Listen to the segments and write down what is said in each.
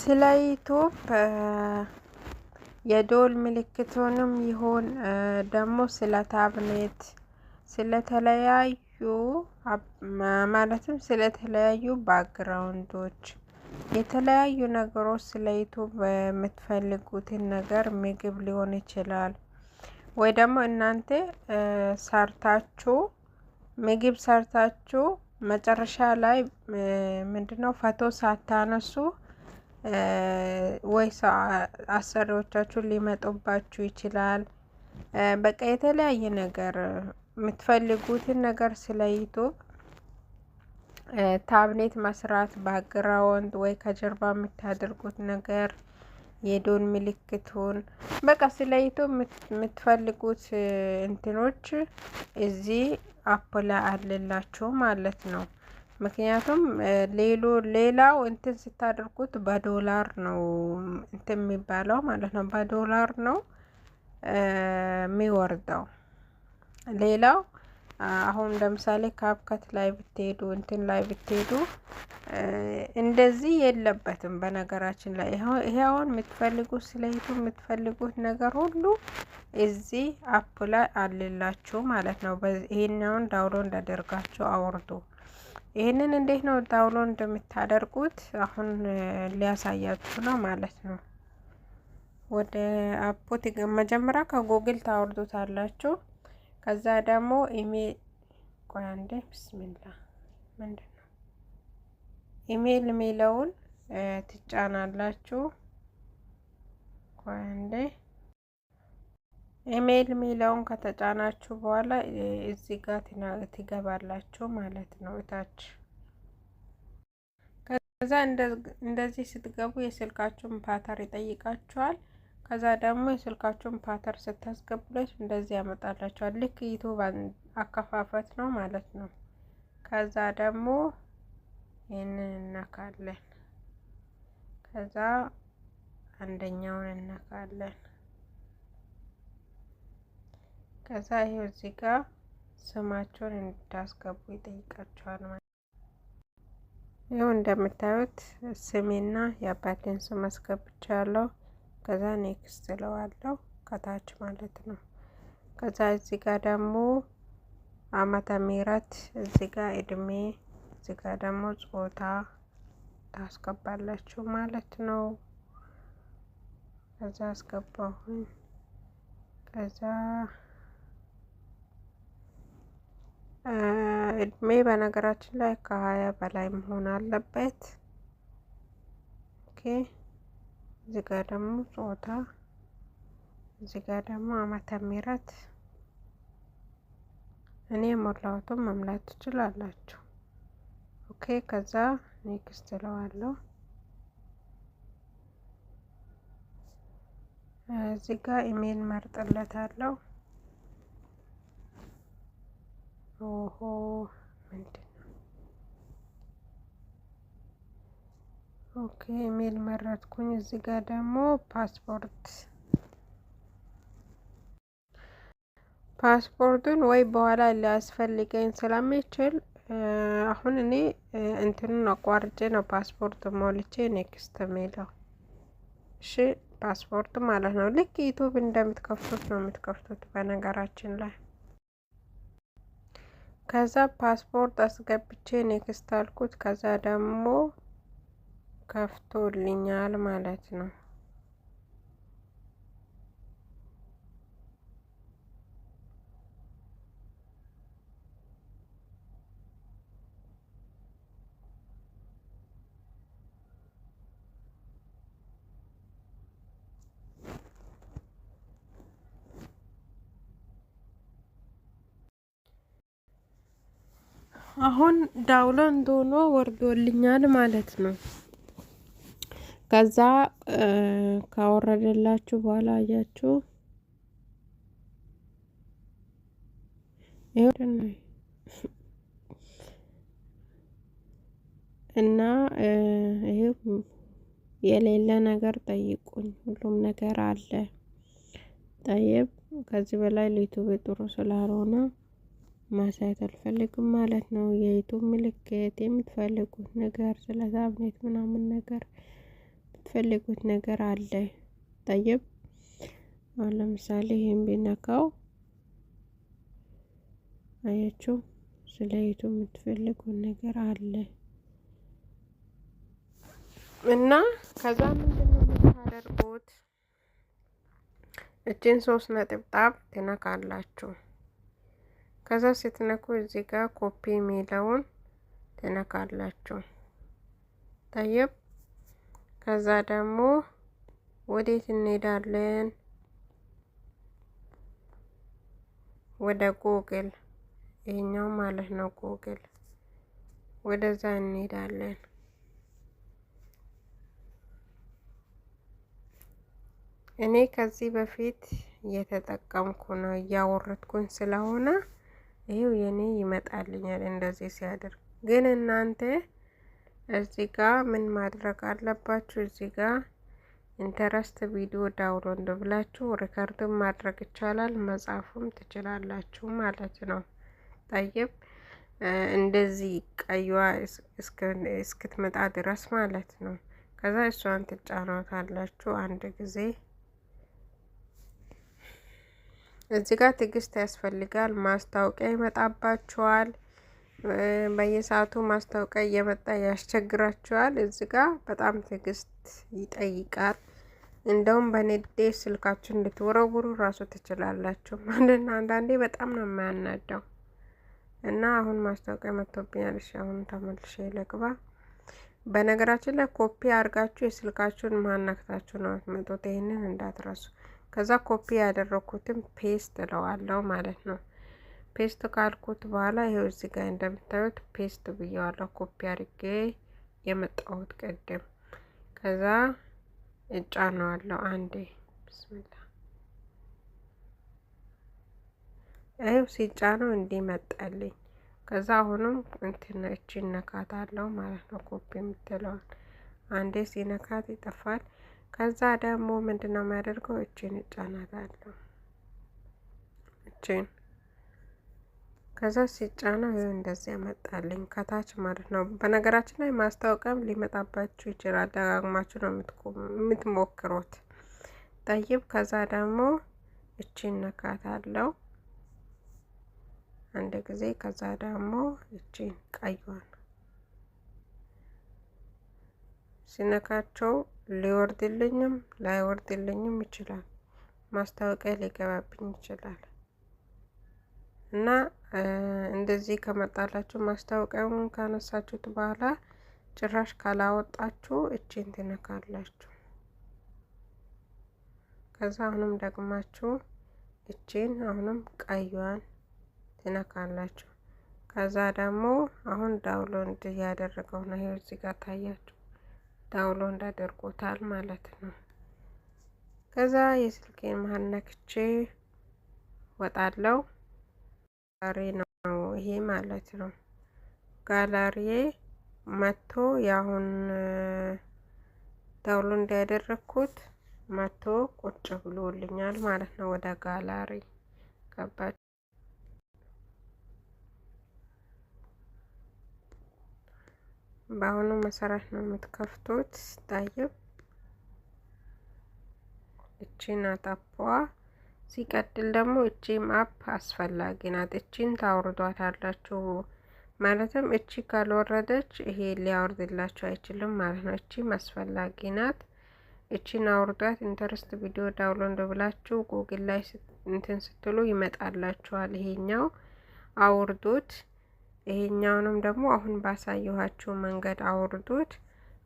ስለ ዩቱብ የዶል ምልክቱንም ይሁን ደግሞ ስለ ታብኔት ስለተለያዩ ማለትም ስለተለያዩ ባክግራውንዶች የተለያዩ ነገሮች ስለ ዩቱብ የምትፈልጉትን ነገር ምግብ ሊሆን ይችላል ወይ ደግሞ እናንተ ሰርታችሁ ምግብ ሰርታችሁ መጨረሻ ላይ ምንድነው ፎቶ ሳታነሱ ወይ አሰሪዎቻችሁን ሊመጡባችሁ ይችላል። በቃ የተለያየ ነገር የምትፈልጉትን ነገር ስለ ዩቱብ ታብኔት መስራት ባክግራውንድ ወይ ከጀርባ የምታደርጉት ነገር የዶን ምልክቱን በቃ ስለ ዩቱብ የምትፈልጉት እንትኖች እዚህ አፕ ላይ አለላችሁ ማለት ነው። ምክንያቱም ሌላው እንትን ስታደርጉት በዶላር ነው እንትን የሚባለው ማለት ነው። በዶላር ነው የሚወርደው። ሌላው አሁን ለምሳሌ ካፕከት ላይ ብትሄዱ እንትን ላይ ብትሄዱ እንደዚህ የለበትም። በነገራችን ላይ ይሄ አሁን የምትፈልጉት ስለ ዩቱብ የምትፈልጉት ነገር ሁሉ እዚህ አፕ ላይ አለላችሁ ማለት ነው። ይሄኛውን ዳውንሎድ አድርጋችሁ አውርዱ። ይሄንን እንዴት ነው ዳውንሎድ እንደምታደርጉት አሁን ሊያሳያችሁ ነው ማለት ነው። ወደ አፖት መጀመሪያ ከጉግል ታወርዱታላችሁ። ከዛ ደግሞ ኢሜል ቆይ አንዴ ቢስሚላ ምንድነው ኢሜል የሚለውን ትጫናላችሁ። ቆይ አንዴ ኢሜል የሚለውን ከተጫናችሁ በኋላ እዚህ ጋር ትገባላችሁ ማለት ነው። እታች ከዛ እንደዚህ ስትገቡ የስልካችሁን ፓተር ይጠይቃችኋል። ከዛ ደግሞ የስልካችሁን ፓተር ስታስገቡለት እንደዚህ ያመጣላችኋል። ልክ ዩቱብ አከፋፈት ነው ማለት ነው። ከዛ ደግሞ ይህንን እነካለን። ከዛ አንደኛውን እነካለን። ከዛ ይሄው እዚህ ጋር ስማቸውን እንድታስገቡ ይጠይቃችኋል ማለት ነው። ይሄው እንደምታዩት ስሜና የአባቴን ስም አስገብቻለሁ። ከዛ ኔክስት እለዋለሁ ከታች ማለት ነው። ከዛ እዚህ ጋር ደግሞ ዓመተ ምህረት እዚህ ጋር እድሜ እዚህ ጋር ደግሞ ጾታ ታስገባላችሁ ማለት ነው። ከዛ አስገባሁኝ። ከዛ እድሜ በነገራችን ላይ ከ20 በላይ መሆን አለበት። ኦኬ እዚህ ጋር ደግሞ ጾታ እዚህ ጋር ደግሞ ዓመተ ምህረት እኔ ሞላሁትም መምላት ትችላላችሁ። ኦኬ ከዛ ኔክስት እለዋለሁ። እዚህ ጋር ኢሜል መርጥለታለሁ። ኦሆ ምንድነው? ኦኬ ኢሜል መረጥኩኝ። እዚህ ጋር ደግሞ ፓስፖርቱን ወይ በኋላ ሊያስፈልገኝ ስለሚችል አሁን እኔ እንትኑን አቋርጬ ነው ፓስፖርት ሞልቼ ኔክስት የሚለው። እሺ ፓስፖርት ማለት ነው። ልክ ዩቱብ እንደምትከፍቱት ነው የምትከፍቱት በነገራችን ላይ። ከዛ ፓስፖርት አስገብቼ ኔክስት አልኩት። ከዛ ደግሞ ከፍቶልኛል ማለት ነው። አሁን ዳውንሎድ ሆኖ ወርዶልኛል ማለት ነው። ከዛ ካወረደላችሁ በኋላ አያችሁ እና ይሄው የሌለ ነገር ጠይቁኝ፣ ሁሉም ነገር አለ። ጠይብ ከዚህ በላይ ለዩቱብ ጥሩ ስላልሆነ ማሳየት አልፈልግም ማለት ነው። የዩቱብ ምልክት የምትፈልጉት ነገር ስለ ሳብኔት ምናምን ነገር የምትፈልጉት ነገር አለ። ጠይብ አሁን ለምሳሌ ይሄን ቢነካው አያችሁ፣ ስለ ዩቱብ የምትፈልጉት ነገር አለ እና ከዛ ምንድነው የምታደርጉት? እችን 3 ነጥብጣብ ትነካላችሁ። ከዛ ስትነኩ እዚህ ጋር ኮፒ የሚለውን ትነካላችሁ። ጠይብ ከዛ ደግሞ ወዴት እንሄዳለን? ወደ ጉግል፣ ይሄኛው ማለት ነው ጉግል። ወደዛ እንሄዳለን። እኔ ከዚህ በፊት እየተጠቀምኩ ነው እያወረድኩኝ ስለሆነ ይሄው የኔ ይመጣልኛል እንደዚህ ሲያደርግ። ግን እናንተ እዚህ ጋር ምን ማድረግ አለባችሁ? እዚህ ጋር ኢንተረስት ቪዲዮ ዳውንሎድ ብላችሁ ሪከርድም ማድረግ ይቻላል፣ መጻፍም ትችላላችሁ ማለት ነው። ጠይብ እንደዚህ ቀይዋ እስክትመጣ ድረስ ማለት ነው። ከዛ እሷን ትጫኗታላችሁ አንድ ጊዜ። እዚህ ጋር ትዕግስት ያስፈልጋል። ማስታወቂያ ይመጣባችኋል። በየሰዓቱ ማስታወቂያ እየመጣ ያስቸግራችኋል። እዚህ ጋር በጣም ትዕግስት ይጠይቃል። እንደውም በንዴት ስልካችሁን እንድትወረውሩ ራሱ ትችላላችሁ። አንዳንዴ በጣም ነው የሚያናደው እና አሁን ማስታወቂያ መጥቶብኛል። እሺ አሁን ተመልሼ ልግባ። በነገራችን ላይ ኮፒ አድርጋችሁ የስልካችሁን ማናክታችሁ ነው የምትመጡት። ይሄንን እንዳትረሱ። ከዛ ኮፒ ያደረኩትን ፔስት እለዋለሁ ማለት ነው። ፔስት ካልኩት በኋላ ይሄው እዚህ ጋር እንደምታዩት ፔስት ብየዋለሁ። ኮፒ አድርጌ የመጣሁት ቅድም። ከዛ እጫነዋለሁ አንዴ። ብስሚላ ይሄው ሲጫነው እንዲመጣልኝ። ከዛ አሁንም እቺ ነካታለሁ ማለት ነው። ኮፒ የምትለውን አንዴ ሲነካት ይጠፋል። ከዛ ደግሞ ምንድነው የሚያደርገው? እቺን እጫናታለሁ። እቺን ከዛ ሲጫነው ይሄ እንደዚህ ያመጣልኝ ከታች ማለት ነው። በነገራችን ላይ ማስታወቂያም ሊመጣባችሁ ይችላል። ደጋግማችሁ ነው የምትሞክሩት። ጠይብ ከዛ ደግሞ እቺን ነካታለሁ አንድ ጊዜ። ከዛ ደግሞ እቺን ቀይዋን ሲነካቸው ሊወርድልኝም ላይወርድልኝም ይችላል። ማስታወቂያ ሊገባብኝ ይችላል። እና እንደዚህ ከመጣላችሁ ማስታወቂያውን ካነሳችሁት በኋላ ጭራሽ ካላወጣችሁ እቺን ትነካላችሁ። ከዛ አሁንም ደግማችሁ እቺን አሁንም ቀይዋን ትነካላችሁ። ከዛ ደግሞ አሁን ዳውንሎድ ያደረገው ነው። ይሄው እዚህ ጋር ታያችሁ ዳውንሎድ አድርጎታል ማለት ነው። ከዛ የስልኬን መሀል ነክቼ ወጣለው። ጋላሪ ነው ይሄ ማለት ነው። ጋላሪ መቶ ያሁን ዳውንሎድ ያደረኩት መቶ ቁጭ ብሎልኛል ማለት ነው። ወደ ጋላሪ ገባች። በአሁኑ መሰረት ነው የምትከፍቱት። ጠይብ እቺን አጣቧ። ሲቀጥል ደግሞ እቺም አፕ አስፈላጊ ናት። እቺን ታወርዷታላችሁ። ማለትም እቺ ካልወረደች ይሄ ሊያወርድላችሁ አይችልም ማለት ነው። እቺም አስፈላጊ ናት። እቺን አውርዷት። ኢንተረስት ቪዲዮ ዳውንሎድ ብላችሁ ጉግል ላይ እንትን ስትሉ ይመጣላችኋል። ይሄኛው አውርዱት። ይሄኛውንም ደግሞ አሁን ባሳየኋችሁ መንገድ አውርዱት።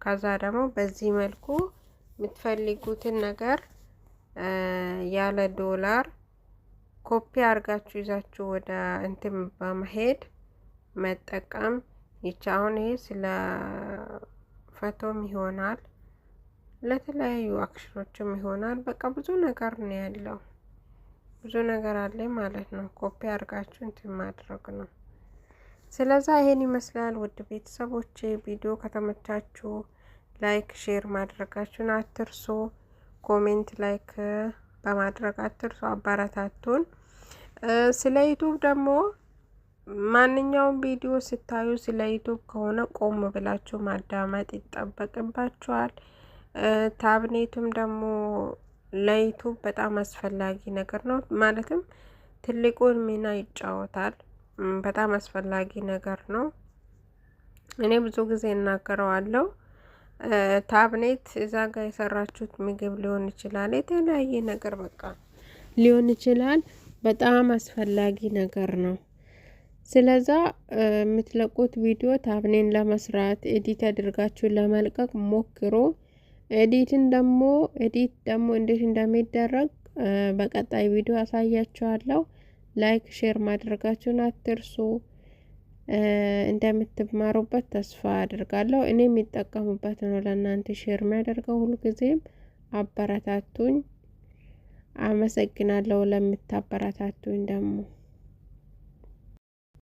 ከዛ ደግሞ በዚህ መልኩ የምትፈልጉትን ነገር ያለ ዶላር ኮፒ አድርጋችሁ ይዛችሁ ወደ እንትን በመሄድ መጠቀም ይቻውን። ይሄ ስለ ፎቶም ይሆናል፣ ለተለያዩ አክሽኖችም ይሆናል። በቃ ብዙ ነገር ነው ያለው፣ ብዙ ነገር አለ ማለት ነው። ኮፒ አድርጋችሁ እንትን ማድረግ ነው። ስለዛ ይሄን ይመስላል ውድ ቤተሰቦቼ። ቪዲዮ ከተመቻችሁ ላይክ ሼር ማድረጋችሁን አትርሱ። ኮሜንት ላይክ በማድረግ አትርሱ፣ አባራታቱን። ስለ ዩቱብ ደግሞ ማንኛውም ቪዲዮ ስታዩ ስለ ዩቱብ ከሆነ ቆም ብላችሁ ማዳመጥ ይጠበቅባችኋል። ታብኔቱም ደግሞ ለዩቱብ በጣም አስፈላጊ ነገር ነው። ማለትም ትልቁን ሚና ይጫወታል። በጣም አስፈላጊ ነገር ነው። እኔ ብዙ ጊዜ እናገረዋለሁ። ታብኔት እዛ ጋር የሰራችሁት ምግብ ሊሆን ይችላል፣ የተለያየ ነገር በቃ ሊሆን ይችላል። በጣም አስፈላጊ ነገር ነው። ስለዛ የምትለቁት ቪዲዮ ታብኔን ለመስራት ኤዲት አድርጋችሁ ለመልቀቅ ሞክሮ። ኤዲት ደግሞ እንዴት እንደሚደረግ በቀጣይ ቪዲዮ አሳያችኋለሁ። ላይክ ሼር ማድረጋችሁን አትርሱ። እንደምትማሩበት ተስፋ አድርጋለሁ። እኔ የሚጠቀሙበት ነው ለእናንተ ሼር የሚያደርገው። ሁሉ ጊዜም አበረታቱኝ። አመሰግናለሁ ለምታበረታቱኝ ደግሞ